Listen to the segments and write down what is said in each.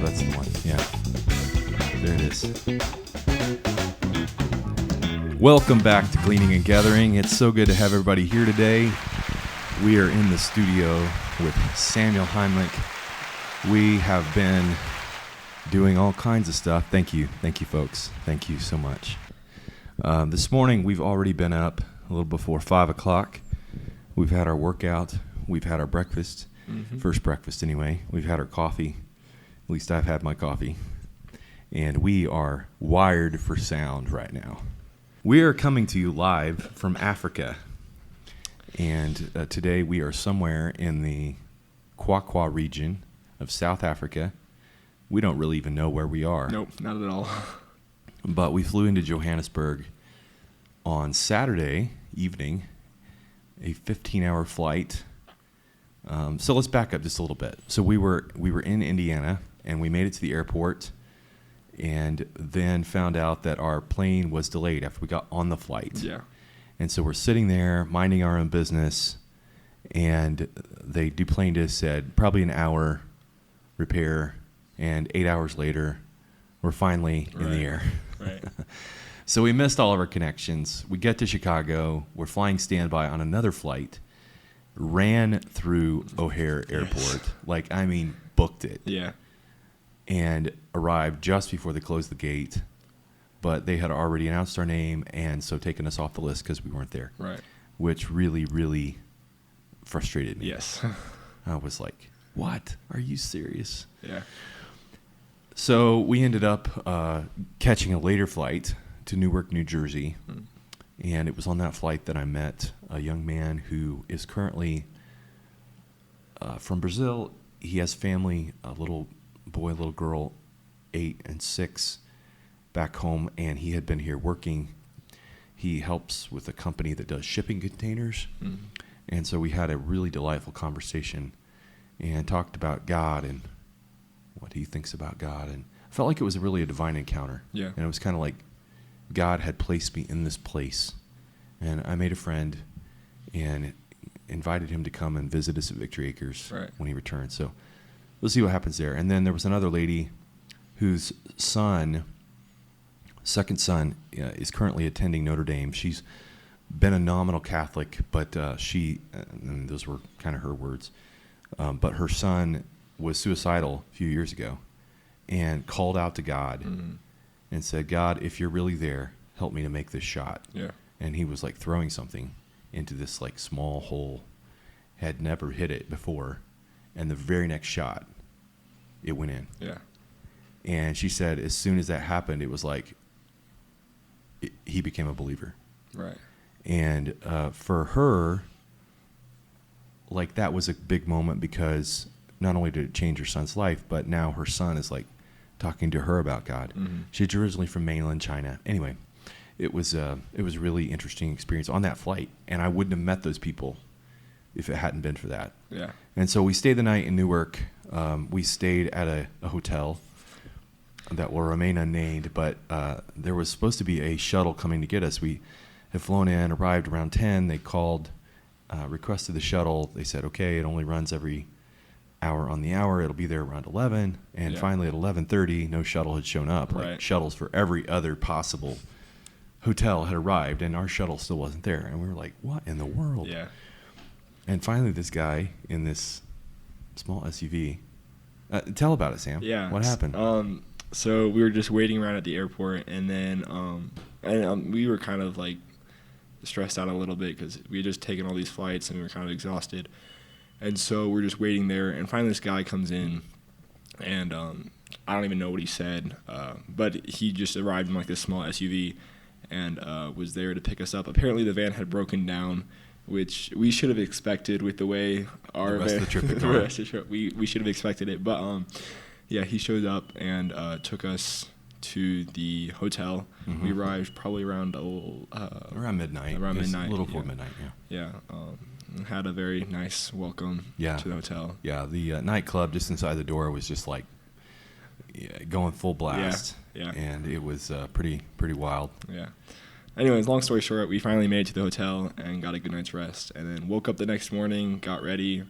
that's the one. Yeah. There it is. Welcome back to Gleaning and Gathering. It's so good to have everybody here today. We are in the studio with Samuel Heimlich. We have been doing all kinds of stuff. Thank you. Thank you, folks. Thank you so much. This morning, we've already been up a little before 5 o'clock. We've had our workout. We've had our breakfast. First breakfast, anyway. We've had our coffee. At least I've had my coffee. And we are wired for sound right now. We are coming to you live from Africa. And today we are somewhere in the Kwakwa region of South Africa. We don't really even know where we are. Nope, not at all. But we flew into Johannesburg on Saturday evening, a 15-hour flight. So let's back up just a little bit. So we were in Indiana, and we made it to the airport, and then found out that our plane was delayed after we got on the flight. Yeah. And so we're sitting there minding our own business, and they deplaned us, said probably an hour repair, and 8 hours later, we're finally in the air. Right. So we missed all of our connections. We get to Chicago. We're flying standby on another flight. Ran through O'Hare Airport. Booked it. Yeah. And arrived just before they closed the gate. But they had already announced our name and so taken us off the list because we weren't there. Right. Which really, really frustrated me. Yes. I was like, what? Are you serious? Yeah. So we ended up catching a later flight to Newark, New Jersey. And it was on that flight that I met a young man who is currently from Brazil. He has family, a little boy, little girl, 8 and 6, back home, and he had been here working. He helps with a company that does shipping containers. And so we had a really delightful conversation and talked about God and what he thinks about God. And I felt like it was really a divine encounter. Yeah. And it was kind of like God had placed me in this place. And I made a friend and invited him to come and visit us at Victory Acres when he returned. So we'll see what happens there. And then there was another lady whose second son, is currently attending Notre Dame. She's been a nominal Catholic, but and those were kind of her words, but her son was suicidal a few years ago and called out to God and said, God, if you're really there, help me to make this shot. Yeah. And he was like throwing something into this like small hole, had never hit it before. And the very next shot, it went in. Yeah. And she said, as soon as that happened, it was like he became a believer. Right. And for her, like that was a big moment because not only did it change her son's life, but now her son is like talking to her about God. She's originally from mainland China. Anyway, it was a really interesting experience on that flight, and I wouldn't have met those people if it hadn't been for that. Yeah. And so we stayed the night in Newark. We stayed at a hotel that will remain unnamed, but there was supposed to be a shuttle coming to get us. We had flown in, arrived around 10. They called, requested the shuttle. They said, okay, it only runs every hour on the hour. It'll be there around 11. And finally at 11:30, no shuttle had shown up. Like shuttles for every other possible hotel had arrived, and our shuttle still wasn't there. And we were like, what in the world? Yeah. And finally this guy in this small SUV, tell about it, Sam. Yeah. What happened? So we were just waiting around at the airport, and then we were kind of like stressed out a little bit because we had just taken all these flights and we were kind of exhausted. And so we're just waiting there, and finally this guy comes in, and I don't even know what he said, but he just arrived in like this small SUV and was there to pick us up. Apparently the van had broken down, which we should have expected with the way our the rest van, of the trip had the gone. rest of the trip, we should have expected it. But yeah, he showed up and took us to the hotel. We arrived probably around around midnight. Around midnight. A little before midnight, Yeah. Had a very nice welcome to the hotel. Yeah, the nightclub just inside the door was just like going full blast. Yeah. And it was pretty wild. Yeah. Anyways, long story short, we finally made it to the hotel and got a good night's rest. And then woke up the next morning, got ready,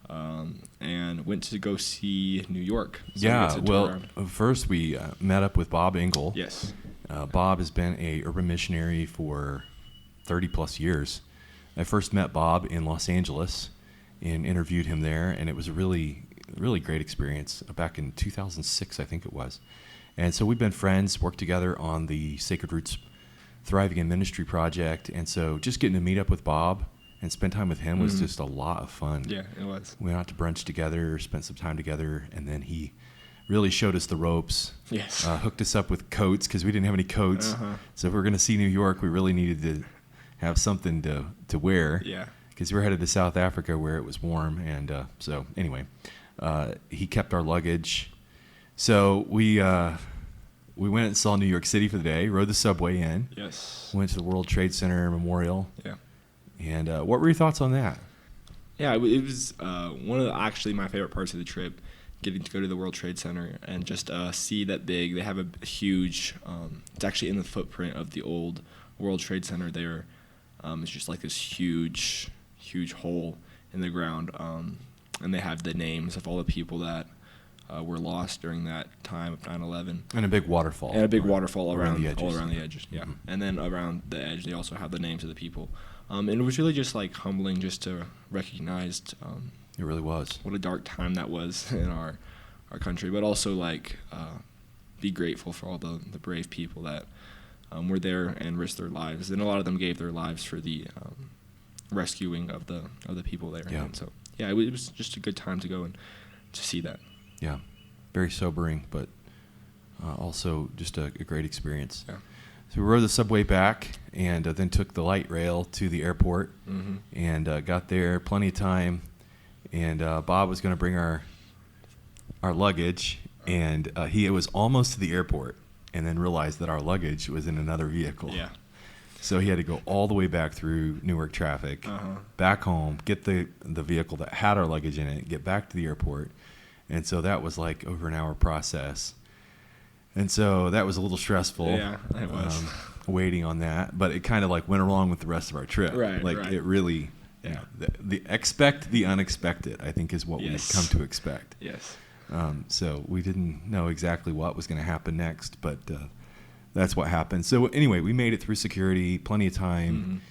and went to go see New York. So we Yeah, got to tour well, around. first we met up with Bob Engel. Yes. Bob has been a urban missionary for 30 plus years. I first met Bob in Los Angeles and interviewed him there, and it was a really, really great experience back in 2006, I think it was. And so we've been friends, worked together on the Sacred Roots Thriving in Ministry project, and so just getting to meet up with Bob and spend time with him was just a lot of fun. Yeah, it was. We went out to brunch together, spent some time together, and then he really showed us the ropes. Yes. Hooked us up with coats because we didn't have any coats. So if we were going to see New York, we really needed to have something to wear. Yeah. Because we were headed to South Africa where it was warm. And so anyway, he kept our luggage. So we went and saw New York City for the day, rode the subway in. Yes. Went to the World Trade Center Memorial. Yeah. And what were your thoughts on that? Yeah, it was one of actually my favorite parts of the trip, getting to go to the World Trade Center and just see that big. They have a huge, it's actually in the footprint of the old World Trade Center there. It's just like this huge hole in the ground. And they have the names of all the people that were lost during that time of 9/11. And a big waterfall. And a big waterfall around the edges. all around the edges, yeah. And then around the edge, they also have the names of the people. And it was really just like humbling just to recognize It really was. what a dark time that was in our country, but also like be grateful for all the brave people that were there and risked their lives. And a lot of them gave their lives for the rescuing of the people there. Yeah. And so yeah, it was just a good time to go and to see that. Yeah, very sobering, but also just a great experience. Yeah. So we rode the subway back and then took the light rail to the airport and got there plenty of time. And Bob was going to bring our luggage, and he was almost to the airport and then realized that our luggage was in another vehicle. Yeah. So he had to go all the way back through Newark traffic, back home, get the vehicle that had our luggage in it, get back to the airport. And so that was like over an hour process. And so that was a little stressful. Yeah, it was. Waiting on that. But it kind of like went along with the rest of our trip. Right, like right. it really, Yeah. the expect the unexpected, I think, is what Yes. we've come to expect. Yes. So we didn't know exactly what was going to happen next, but that's what happened. So anyway, we made it through security, plenty of time,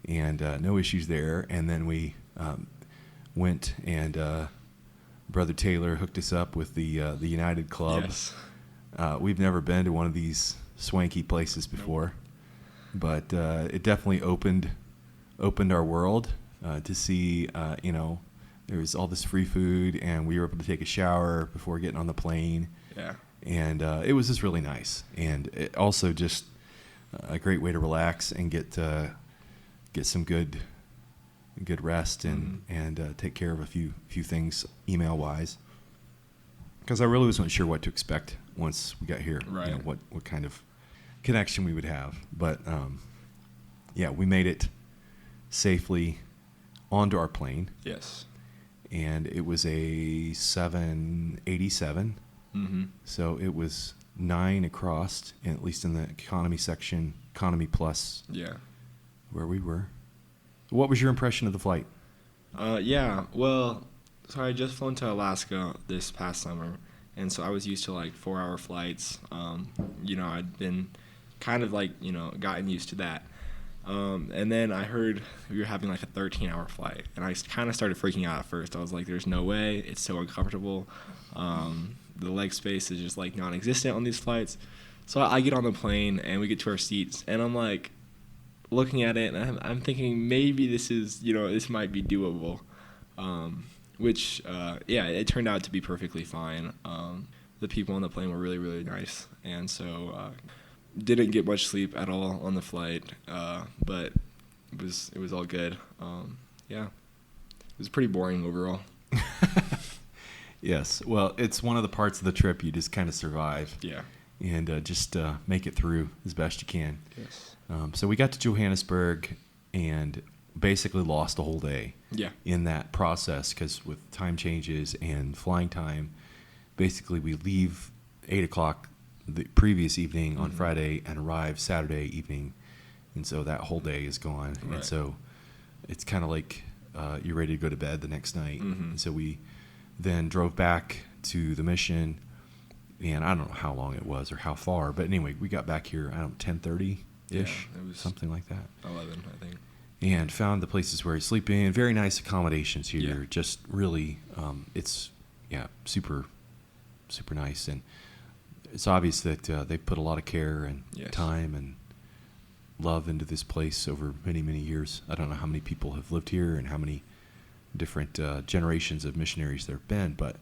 and no issues there. And then we went and Brother Taylor hooked us up with the United Club. Yes. We've never been to one of these swanky places before, but it definitely opened our world to see, there was all this free food, and we were able to take a shower before getting on the plane. Yeah. And it was just really nice, and it also just a great way to relax and get some good rest and take care of a few things email wise. Because I really wasn't sure what to expect once we got here. Right. What kind of connection we would have, but yeah, we made it safely onto our plane. Yes. And it was a 787. So it was 9 across, at least in the economy section, economy plus. Yeah. Where we were. What was your impression of the flight? Yeah. Well, so I just flown to Alaska this past summer, and so I was used to like 4-hour flights. I'd been kind of like gotten used to that. And then I heard we were having like a 13-hour flight, and I kind of started freaking out at first. I was like, "There's no way! It's so uncomfortable. The leg space is just like non-existent on these flights." So I get on the plane, and we get to our seats, and I'm like looking at it, and I'm thinking maybe this might be doable. Which it turned out to be perfectly fine. The people on the plane were really, really nice, and so didn't get much sleep at all on the flight, but it was all good. It was pretty boring overall. Yes. Well, it's one of the parts of the trip you just kind of survive. Yeah. And just make it through as best you can. Yes. So we got to Johannesburg and basically lost a whole day. Yeah. In that process, because with time changes and flying time, basically we leave 8 o'clock the previous evening on Friday and arrive Saturday evening, and so that whole day is gone. Right. And so it's kind of like you're ready to go to bed the next night. Mm-hmm. And so we then drove back to the mission, and I don't know how long it was or how far, but anyway, we got back here, 10:30-ish, It was something like that. 11, I think. And found the places where he's sleeping. Very nice accommodations here. Yeah. Just really, it's super, super nice. And it's obvious that they put a lot of care and Yes. time and love into this place over many, many years. I don't know how many people have lived here and how many different generations of missionaries there have been, but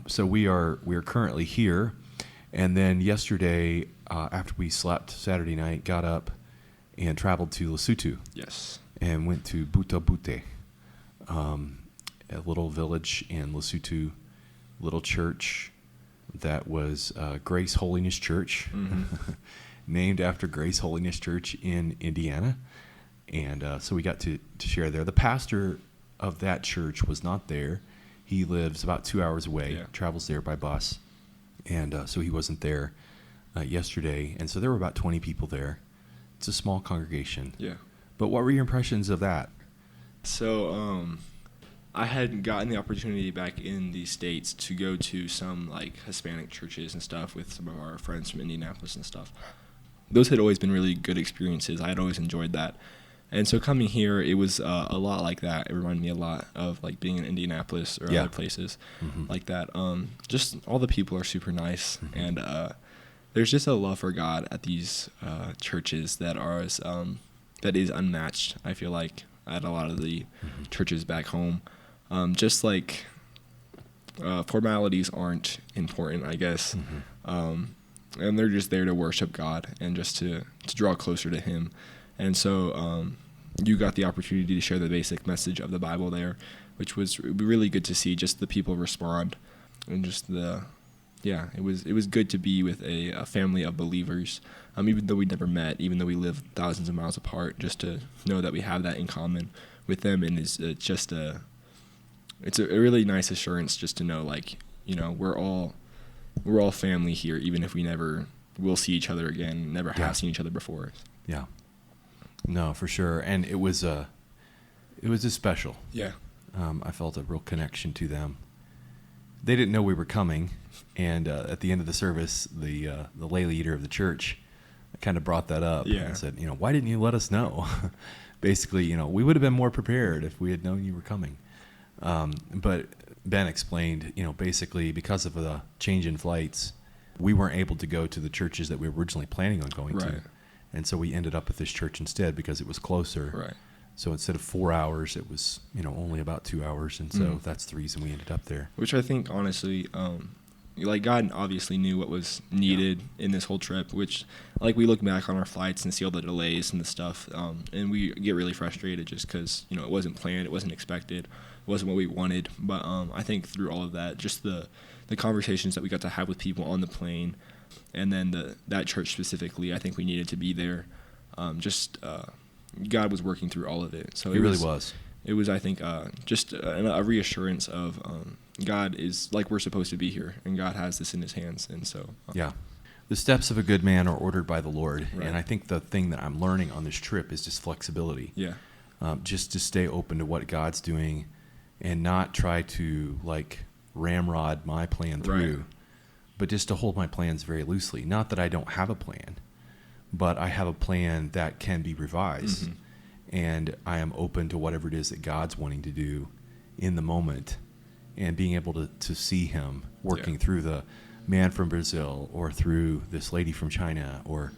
so we are currently here. And then yesterday, after we slept Saturday night, got up and traveled to Lesotho. Yes. And went to Butabute, a little village in Lesotho, little church that was Grace Holiness Church, Mm-hmm. named after Grace Holiness Church in Indiana. And so we got to share there. The pastor of that church was not there. He lives about 2 hours away, travels there by bus. And so he wasn't there yesterday. And so there were about 20 people there. It's a small congregation. Yeah. But what were your impressions of that? So, I had gotten the opportunity back in the States to go to some like Hispanic churches and stuff with some of our friends from Indianapolis and stuff. Those had always been really good experiences. I had always enjoyed that. And so coming here, it was a lot like that. It reminded me a lot of like being in Indianapolis or other places like that. Just all the people are super nice, and there's just a love for God at these churches that are that is unmatched. I feel like at a lot of the churches back home, just like formalities aren't important, I guess, and they're just there to worship God and just to draw closer to Him. And so you got the opportunity to share the basic message of the Bible there, which was really good to see. Just the people respond, and just it was good to be with a family of believers, even though we never met, even though we live thousands of miles apart, just to know that we have that in common with them. And it's a really nice assurance just to know, like, you know, we're all family here, even if we never will see each other again, never have seen each other before. Yeah. No, for sure. And it was just special. Yeah. I felt a real connection to them. They didn't know we were coming, and at the end of the service, the lay leader of the church kind of brought that up and said, you know, why didn't you let us know? Basically, you know, we would have been more prepared if we had known you were coming. But Ben explained, you know, basically because of the change in flights, we weren't able to go to the churches that we were originally planning on going to. And so we ended up at this church instead because it was closer. Right. So instead of 4 hours, it was, you know, only about 2 hours. And so that's the reason we ended up there. Which I think, honestly, like God obviously knew what was needed in this whole trip, which, like, we look back on our flights and see all the delays and the stuff, and we get really frustrated just because, you know, it wasn't planned, it wasn't expected, it wasn't what we wanted. But I think through all of that, just the conversations that we got to have with people on the plane, and then that church specifically, I think we needed to be there. God was working through all of it. So He really was. It was, I think, just a reassurance of God is like we're supposed to be here, and God has this in His hands. And so, the steps of a good man are ordered by the Lord. Right. And I think the thing that I'm learning on this trip is just flexibility. Yeah. Just to stay open to what God's doing and not try to, like, ramrod my plan through, but just to hold my plans very loosely. Not that I don't have a plan, but I have a plan that can be revised. And I am open to whatever it is that God's wanting to do in the moment, and being able to see Him working through the man from Brazil, or through this lady from China, or,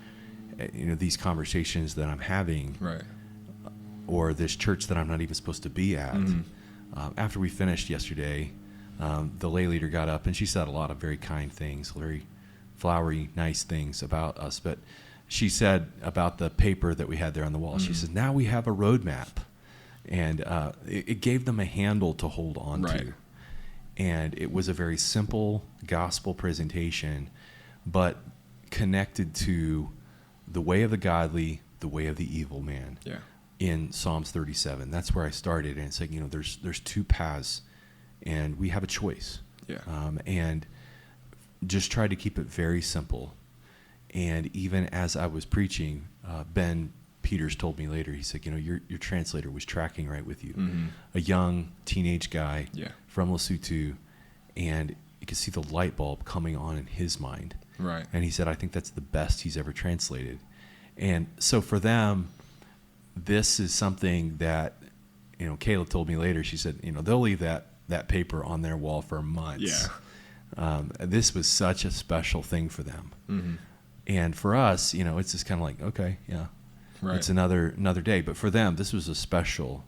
you know, these conversations that I'm having, or this church that I'm not even supposed to be at. After we finished yesterday, the lay leader got up and she said a lot of very kind things, very flowery, nice things about us. But she said about the paper that we had there on the wall, she said, now we have a roadmap. And it gave them a handle to hold on to. And it was a very simple gospel presentation, but connected to the way of the godly, the way of the evil man. In Psalms 37. That's where I started. And it's like, you know, there's two paths, and we have a choice. And just try to keep it very simple. And even as I was preaching, Ben Peters told me later, he said, your translator was tracking right with you. Mm-hmm. A young teenage guy Yeah. from Lesotho, and you could see the light bulb coming on in his mind. Right. And he said, I think that's the best he's ever translated. And so for them, this is something that, Kayla told me later, she said, they'll leave that paper on their wall for months. Yeah. This was such a special thing for them. Mm-hmm. And for us, it's just kind of like, okay, yeah, Right. it's another day. But for them, this was a special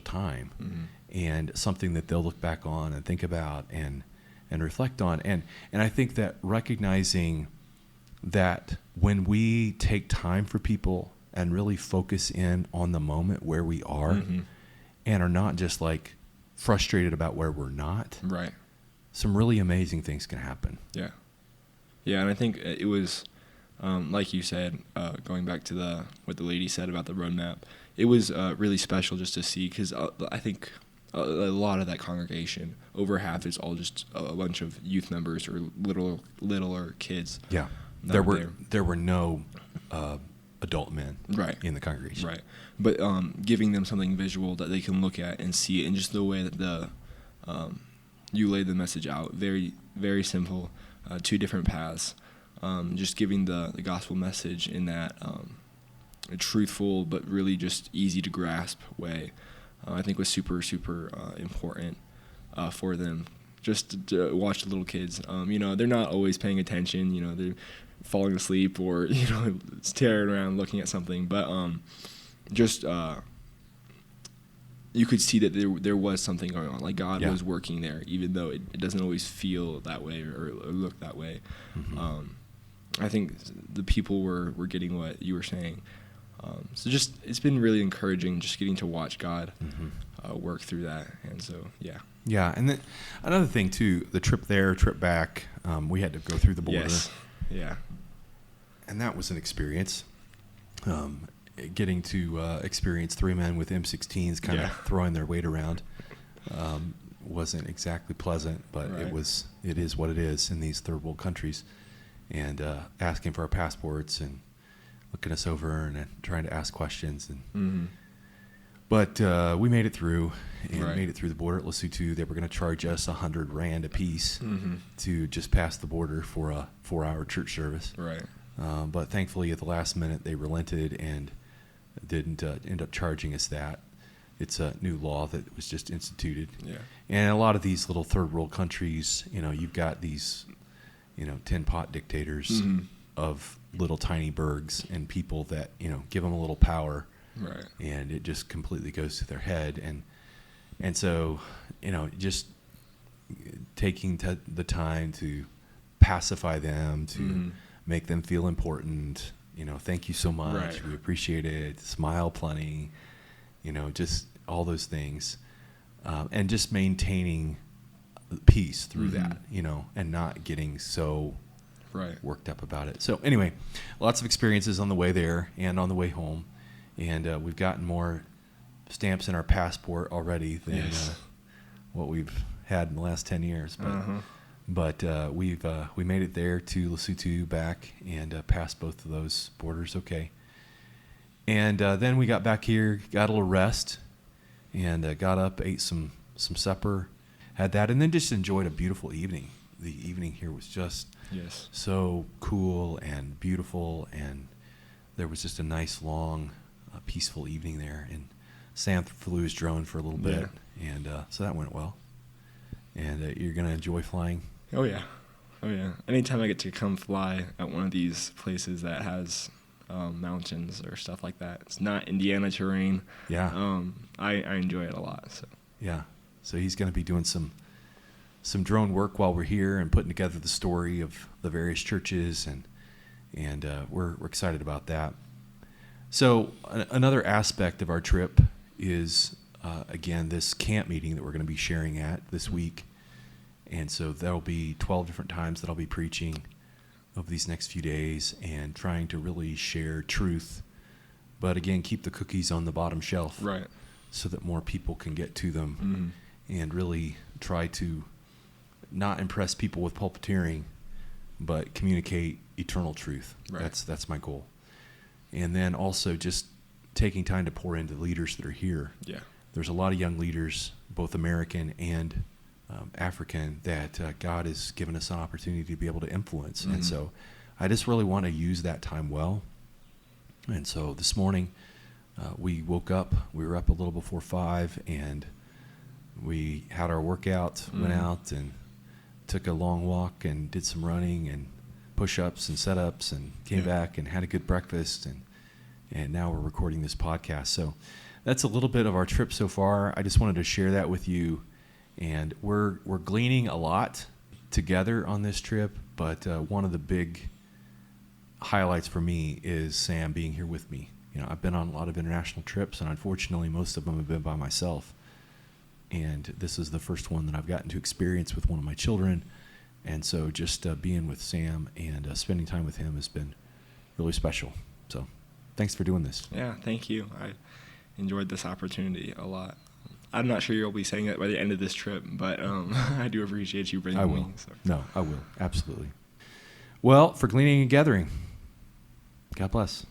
time, Mm-hmm. and something that they'll look back on and think about and reflect on. And I think that recognizing that when we take time for people and really focus in on the moment where we are, Mm-hmm. and are not just like frustrated about where we're not, Right. some really amazing things can happen. Yeah. Yeah, and I think it was, like you said, going back to what the lady said about the roadmap, it was really special just to see, because I think a lot of that congregation, over half, is all just a bunch of youth members or littler kids. Yeah, there were no adult men Right. in the congregation. Right. But giving them something visual that they can look at and see it, and just the way that you laid the message out, very, very simple, 2 different paths, just giving the gospel message in that a truthful but really just easy to grasp way, I think was super, super important for them. Just to watch the little kids, they're not always paying attention, they're falling asleep or, staring around looking at something, but just you could see that there was something going on, like God was working there, even though it doesn't always feel that way or look that way. Mm-hmm. I think the people were getting what you were saying. So just, it's been really encouraging just getting to watch God work through that. And so, yeah. Yeah, and then another thing too, the trip there, trip back, we had to go through the border. Yes. Yeah. And that was an experience. Getting to experience 3 men with M16s kind of throwing their weight around wasn't exactly pleasant, but Right. it is what it is in these third world countries. And asking for our passports and looking us over and trying to ask questions. And But we made it through and made it through the border at Lesotho. They were going to charge us 100 Rand apiece to just pass the border for a 4-hour church service. Right. But thankfully, at the last minute, they relented and didn't end up charging us that. It's a new law that was just instituted. Yeah. And in a lot of these little third world countries, you've got these, tin pot dictators of little tiny burgs and people that, give them a little power. Right. And it just completely goes to their head. And so, just taking the time to pacify them, to make them feel important. Thank you so much. Right. We appreciate it. Smile plenty. Just all those things, and just maintaining peace through that. And not getting so worked up about it. So anyway, lots of experiences on the way there and on the way home, and we've gotten more stamps in our passport already than what we've had in the last 10 years. But we made it there to Lesotho, back, and passed both of those borders okay. And then we got back here, got a little rest, and got up, ate some supper, had that, and then just enjoyed a beautiful evening. The evening here was just so cool and beautiful, and there was just a nice, long, peaceful evening there. And Sam flew his drone for a little bit, and so that went well. And you're going to enjoy flying? Oh, yeah. Anytime I get to come fly at one of these places that has mountains or stuff like that, it's not Indiana terrain. Yeah. I enjoy it a lot. So. Yeah. So he's going to be doing some drone work while we're here and putting together the story of the various churches, and we're excited about that. So another aspect of our trip is, again, this camp meeting that we're going to be sharing at this week. And so there'll be 12 different times that I'll be preaching over these next few days and trying to really share truth. But again, keep the cookies on the bottom shelf. Right. So that more people can get to them, and really try to not impress people with pulpiteering, but communicate eternal truth. Right. That's my goal. and then also just taking time to pour into the leaders that are here. Yeah. There's a lot of young leaders, both American and African, that God has given us an opportunity to be able to influence. And so I just really want to use that time well. And so this morning we woke up. We were up a little before 5, and we had our workout, went out and took a long walk and did some running and push-ups and set-ups, and came back and had a good breakfast, and now we're recording this podcast. So that's a little bit of our trip so far. I just wanted to share that with you, and we're gleaning a lot together on this trip, but one of the big highlights for me is Sam being here with me. You know, I've been on a lot of international trips, and unfortunately most of them have been by myself, and this is the first one that I've gotten to experience with one of my children. And so just being with Sam and spending time with him has been really special. So thanks for doing this. Yeah, thank you. I enjoyed this opportunity a lot. I'm not sure you'll be saying that by the end of this trip, but I do appreciate you bringing me. So. No, I will. Absolutely. Well, for Gleaning and Gathering, God bless.